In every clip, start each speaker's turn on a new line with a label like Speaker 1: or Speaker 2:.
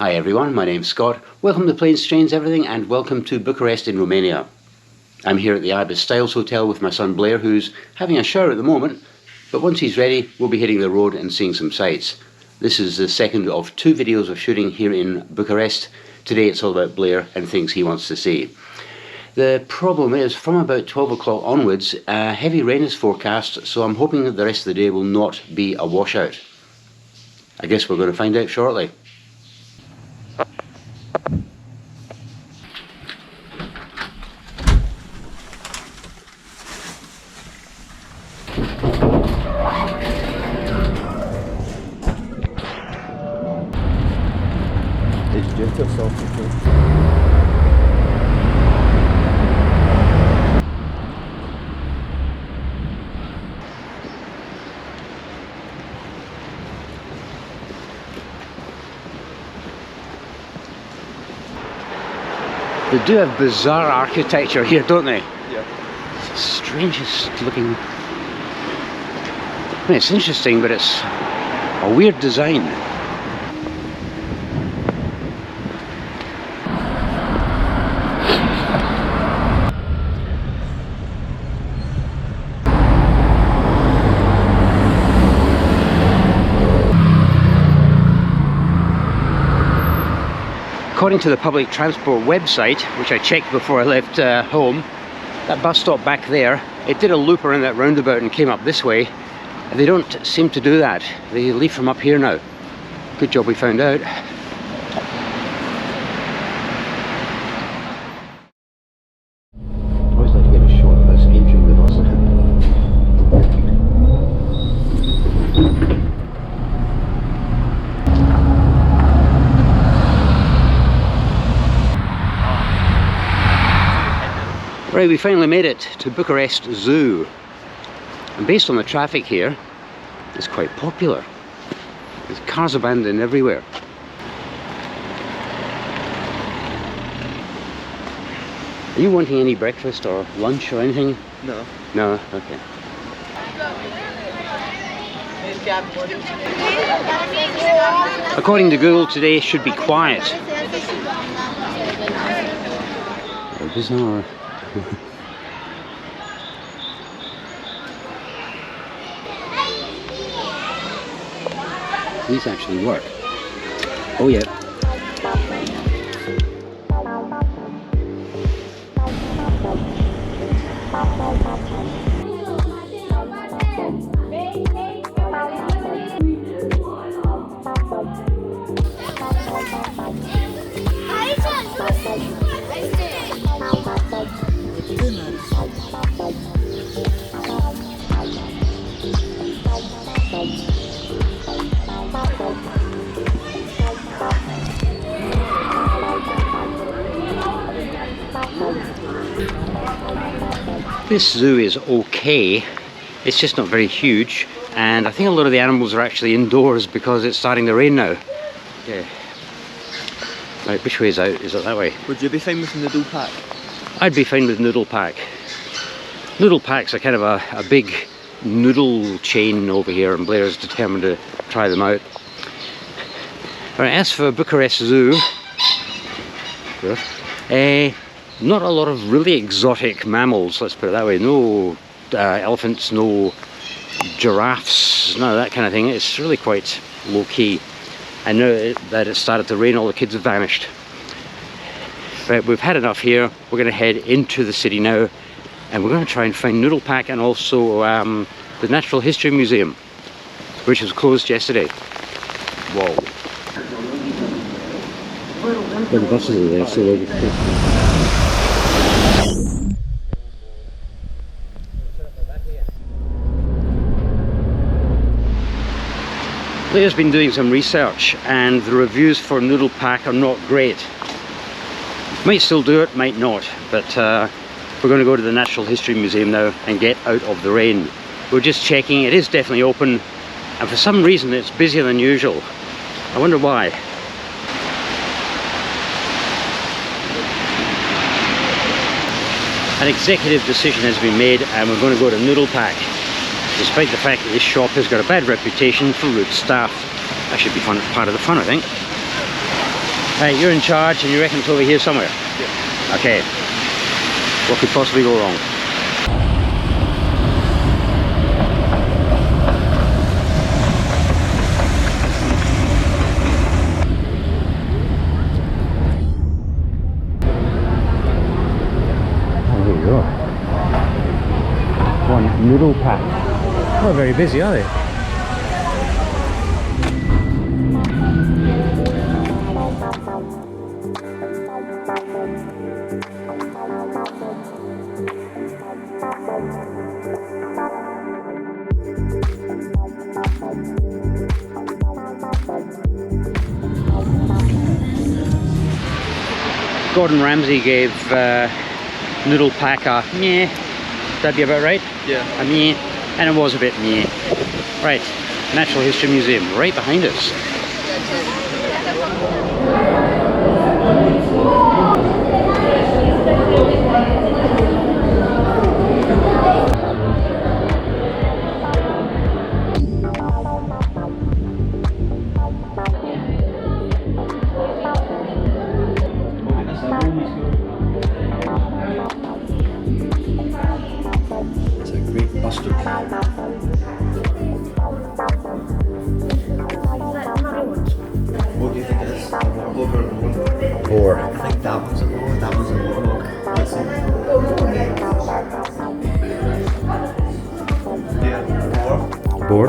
Speaker 1: Hi everyone, my name's Scott. Welcome to Planes, Trains, Everything, and welcome to Bucharest in Romania. I'm here at the Ibis Styles Hotel with my son Blair, who's having a shower at the moment, but once he's ready, we'll be hitting the road and seeing some sights. This is the second of 2 videos of shooting here in Bucharest. Today it's all about Blair and things he wants to see. The problem is, from about 12 o'clock onwards, heavy rain is forecast, so I'm hoping that the rest of the day will not be a washout. I guess we're going to find out shortly. They do have bizarre architecture here, don't they?
Speaker 2: Yeah.
Speaker 1: It's the strangest looking... I mean, it's interesting, but it's a weird design. According to the public transport website, which I checked before I left home, that bus stop back there, it did a loop around that roundabout and came up this way. They don't seem to do that. They leave from up here now. Good job we found out. I always like to get a shot of us entering the bus. Right, we finally made it to Bucharest Zoo, and based on the traffic here, it's quite popular. There's cars abandoned everywhere. Are you wanting any breakfast or lunch or anything?
Speaker 2: No.
Speaker 1: No? Okay. According to Google, today should be quiet. Very bizarre. These actually work. Oh yeah. This zoo is okay, it's just not very huge, and I think a lot of the animals are actually indoors because it's starting to rain now. Okay. Right, which way is out? Is it that way?
Speaker 2: Would you be fine with Noodle Pack?
Speaker 1: I'd be fine with Noodle Pack. Noodle Packs are kind of a big noodle chain over here, and Blair's determined to try them out. Alright, as for Bucharest Zoo, not a lot of really exotic mammals, let's put it that way. No elephants, no giraffes, none of that kind of thing. It's really quite low-key. I know that it started to rain, all the kids have vanished. Right, we've had enough here. We're going to head into the city now, and we're going to try and find Noodle Pack and also the Natural History Museum, which was closed yesterday. Whoa. The buses are there, so Blair's been doing some research, and the reviews for Noodle Pack are not great. Might still do it, might not, but we're going to go to the Natural History Museum now and get out of the rain. We're just checking, it is definitely open, and for some reason it's busier than usual. I wonder why. An executive decision has been made, and we're going to go to Noodle Pack. Despite the fact that this shop has got a bad reputation for rude staff. That should be fun, part of the fun, I think. Right, you're in charge and you reckon it's over here somewhere?
Speaker 2: Yeah.
Speaker 1: Okay. What could possibly go wrong? Oh, here you go. One Noodle Pack. Not very busy, are they? Gordon Ramsay gave Noodle Pack a meh. That'd be about right?
Speaker 2: Yeah.
Speaker 1: A meh. And it was a bit meh. Right, Natural History Museum, right behind us.
Speaker 2: It's a great bustard. What do you think it is?
Speaker 1: Four.
Speaker 2: I think that one's a boar, that one's a warlock. Let's see. Yeah, boar.
Speaker 1: Boar.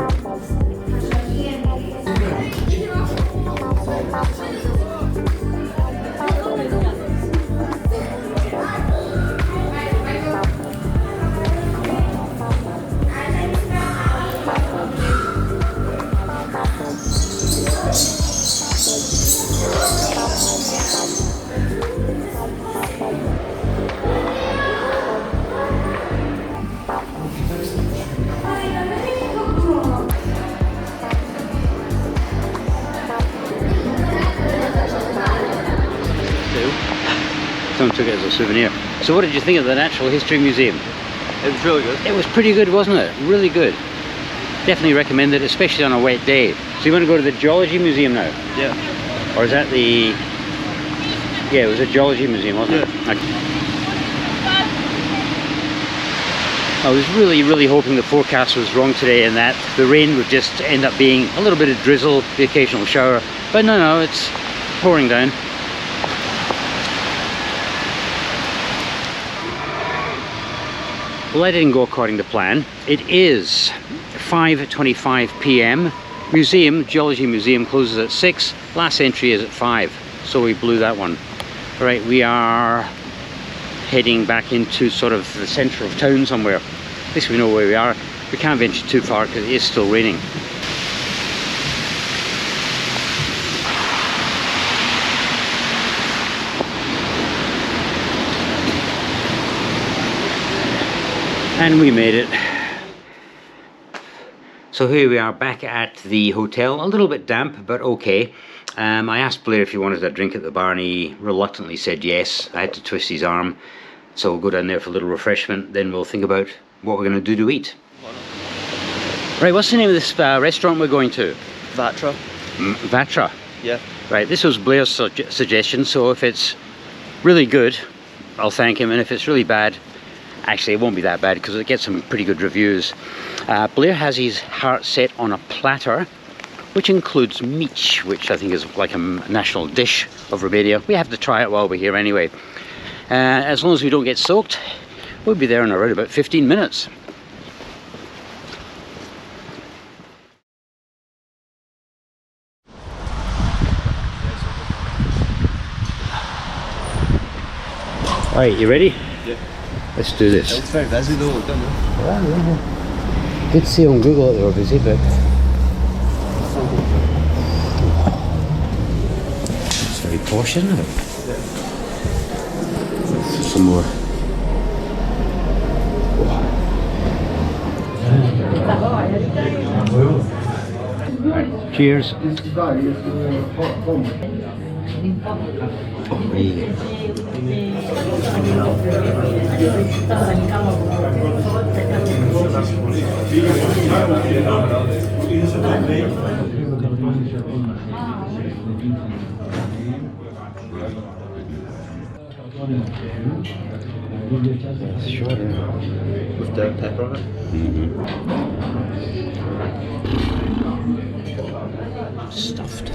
Speaker 1: Someone took it as a souvenir. So what did you think of the Natural History Museum?
Speaker 2: It was really good.
Speaker 1: It was pretty good, wasn't it? Really good. Definitely recommend it, especially on a wet day. So you want to go to the Geology Museum now?
Speaker 2: Yeah.
Speaker 1: Or is that the... Yeah, it was a Geology Museum, wasn't it? Okay. I was really hoping the forecast was wrong today and that the rain would just end up being a little bit of drizzle, the occasional shower. But no, it's pouring down. Well, that didn't go according to plan. It is 5:25 p.m. Geology Museum closes at 6. Last entry is at 5. So we blew that one. All right, we are heading back into sort of the centre of town somewhere. At least we know where we are. We can't venture too far because it is still raining. And we made it. So here we are back at the hotel, a little bit damp, but okay. I asked Blair if he wanted a drink at the bar and he reluctantly said yes. I had to twist his arm. So we'll go down there for a little refreshment, then we'll think about what we're going to do to eat. Right, what's the name of this restaurant we're going to?
Speaker 2: Vatra.
Speaker 1: Vatra?
Speaker 2: Yeah.
Speaker 1: Right, this was Blair's suggestion, so if it's really good, I'll thank him, and if it's really bad, actually it won't be that bad because it gets some pretty good reviews. Blair has his heart set on a platter, which includes meat, which I think is like a national dish of Romania. We have to try it while we're here anyway. As long as we don't get soaked, we'll be there in around about 15 minutes. Alright, you ready?
Speaker 2: Yeah.
Speaker 1: Let's do this.
Speaker 2: It's very busy though, don't it?
Speaker 1: Yeah. Did see on Google that they were busy, but it's very posh, isn't it?
Speaker 2: Yeah.
Speaker 1: Some more. Right. Cheers. Sure.
Speaker 2: With the pepper on it.
Speaker 1: Stuffed.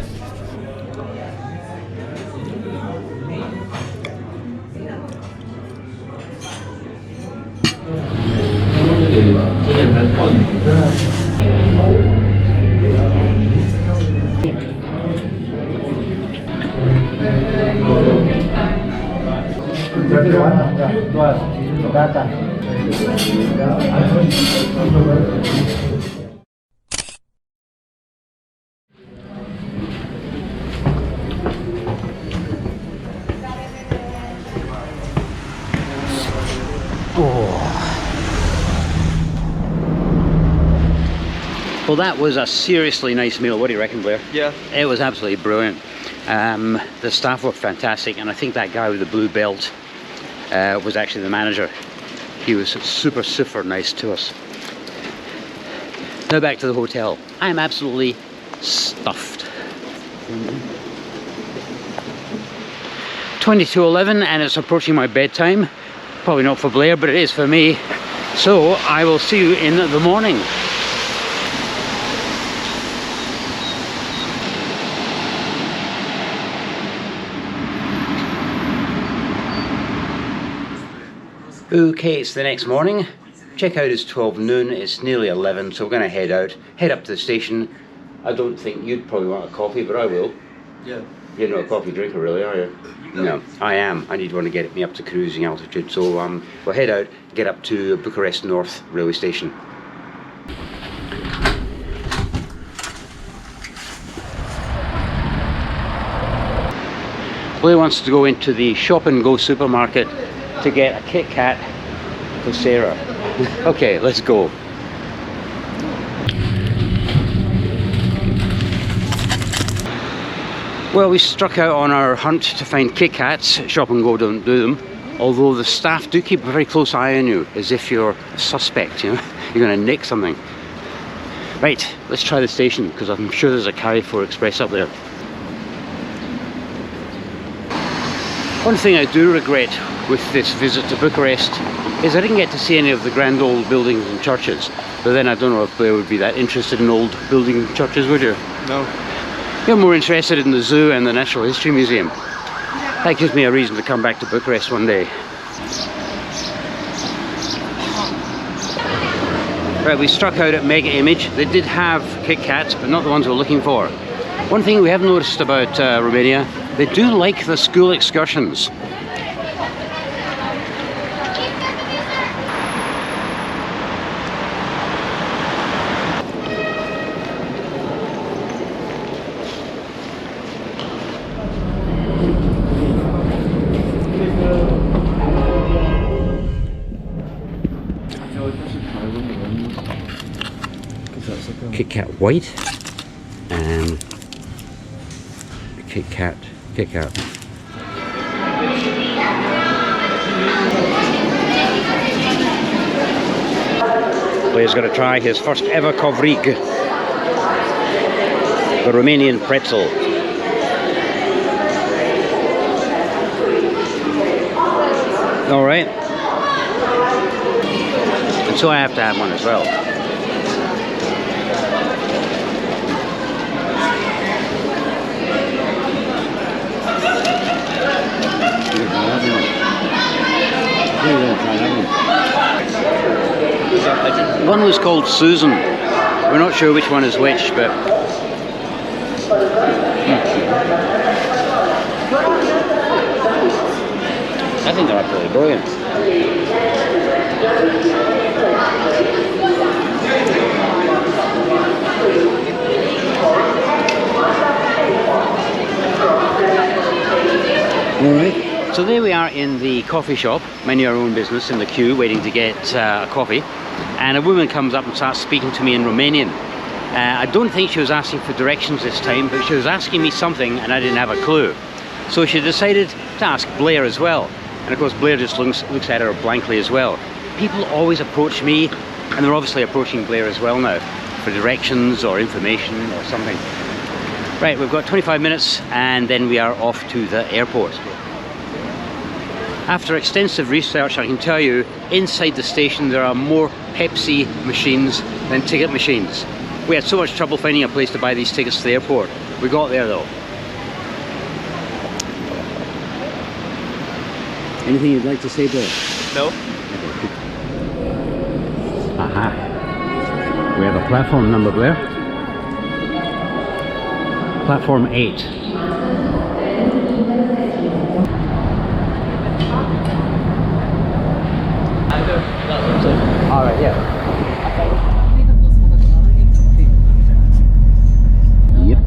Speaker 1: Well, that was a seriously nice meal. What do you reckon, Blair?
Speaker 2: Yeah.
Speaker 1: It was absolutely brilliant. The staff were fantastic, and I think that guy with the blue belt was actually the manager. He was super nice to us. Now back to the hotel. I am absolutely stuffed. 22:11, and it's approaching my bedtime. Probably not for Blair, but it is for me. So I will see you in the morning. Okay, it's the next morning. Checkout is 12 noon, it's nearly 11, so we're going to head up to the station. I don't think you'd probably want a coffee, but I will.
Speaker 2: Yeah.
Speaker 1: You're not a coffee drinker really, are you? No, I am. I need one to get me up to cruising altitude, so we'll head out, get up to Bucharest Nord railway station. Blair wants to go into the Shop and Go supermarket to get a Kit Kat for Sarah. Okay, let's go. Well, we struck out on our hunt to find Kit Kats. Shop and Go don't do them, although the staff do keep a very close eye on you, as if you're a suspect, you know, you're going to nick something. Right, let's try the station, because I'm sure there's a Carrefour Express up there. One thing I do regret with this visit to Bucharest is I didn't get to see any of the grand old buildings and churches. But then I don't know if Blair would be that interested in old buildings and churches, would you?
Speaker 2: No.
Speaker 1: You're more interested in the zoo and the Natural History Museum. That gives me a reason to come back to Bucharest one day. Right, we struck out at Mega Image. They did have Kit Kats, but not the ones we're looking for. One thing we have noticed about Romania, they do like the school excursions. Kit Kat White and Kit Kat. Blair's going to try his first ever kovrig, the Romanian pretzel. All right, and so I have to have one as well. One was called Susan. We're not sure which one is which, but I think they're absolutely brilliant. All right. So there we are in the coffee shop, minding our own business, in the queue, waiting to get a coffee. And a woman comes up and starts speaking to me in Romanian. I don't think she was asking for directions this time, but she was asking me something and I didn't have a clue. So she decided to ask Blair as well. And of course Blair just looks at her blankly as well. People always approach me, and they're obviously approaching Blair as well now, for directions or information or something. Right, we've got 25 minutes and then we are off to the airport. After extensive research, I can tell you, inside the station there are more Pepsi machines than ticket machines. We had so much trouble finding a place to buy these tickets to the airport. We got there though. Anything you'd like to say, Blair?
Speaker 2: No.
Speaker 1: Aha. We have a platform number, Blair. Platform 8. Alright, yeah. Yep.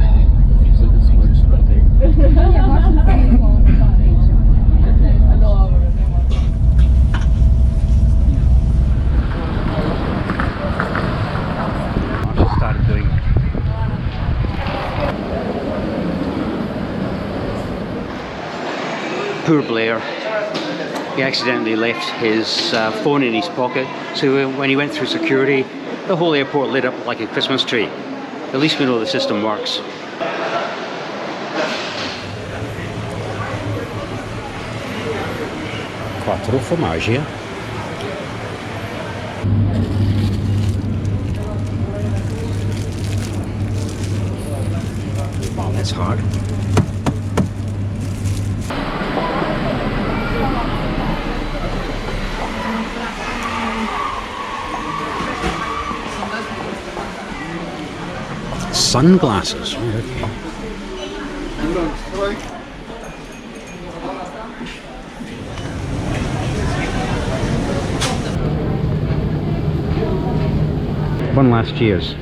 Speaker 1: Started doing poor Blair. He accidentally left his phone in his pocket, so when he went through security, the whole airport lit up like a Christmas tree. At least we know the system works. Quattro formaggi. Wow, that's hard. Sunglasses. Right, okay. One last cheers.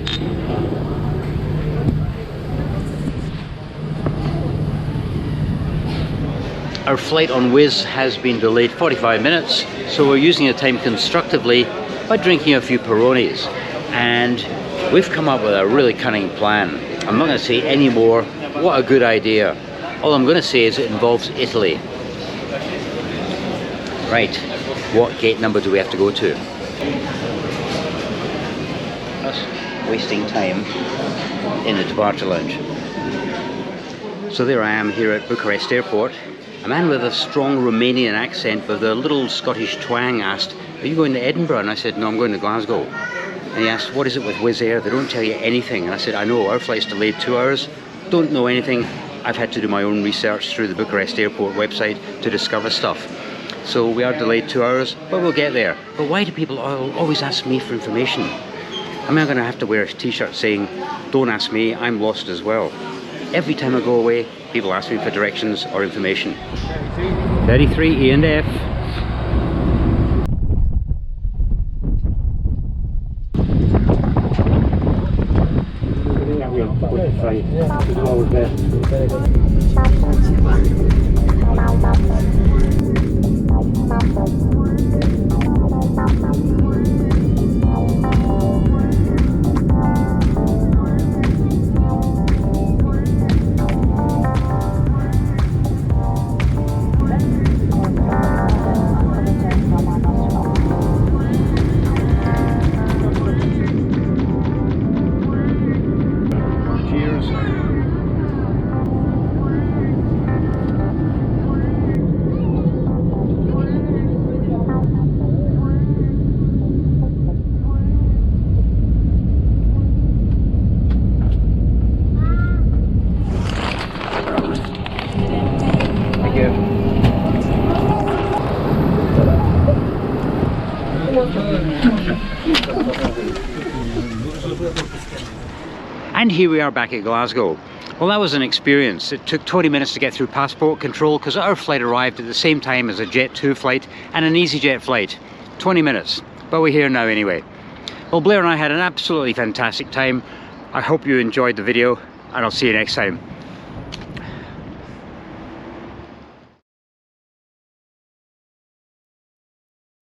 Speaker 1: Our flight on Wizz has been delayed 45 minutes, so we're using the time constructively by drinking a few Peronis. And we've come up with a really cunning plan. I'm not going to say any more. What a good idea. All I'm going to say is it involves Italy. Right, what gate number do we have to go to? Us wasting time in the departure lounge. So there I am here at Bucharest Airport. A man with a strong Romanian accent with a little Scottish twang asked, "Are you going to Edinburgh?" And I said, "No, I'm going to Glasgow." And he asked, "What is it with Wizz Air? They don't tell you anything." And I said, "I know, our flight's delayed 2 hours. Don't know anything. I've had to do my own research through the Bucharest Airport website to discover stuff. So we are delayed 2 hours, but we'll get there." But why do people always ask me for information? Am I going to have to wear a t-shirt saying, "Don't ask me, I'm lost as well"? Every time I go away, people ask me for directions or information. 33 E and F. And here we are back at Glasgow. Well, that was an experience. It took 20 minutes to get through passport control because our flight arrived at the same time as a Jet 2 flight and an EasyJet flight. 20 minutes, but we're here now anyway. Well, Blair and I had an absolutely fantastic time. I hope you enjoyed the video, and I'll see you next time.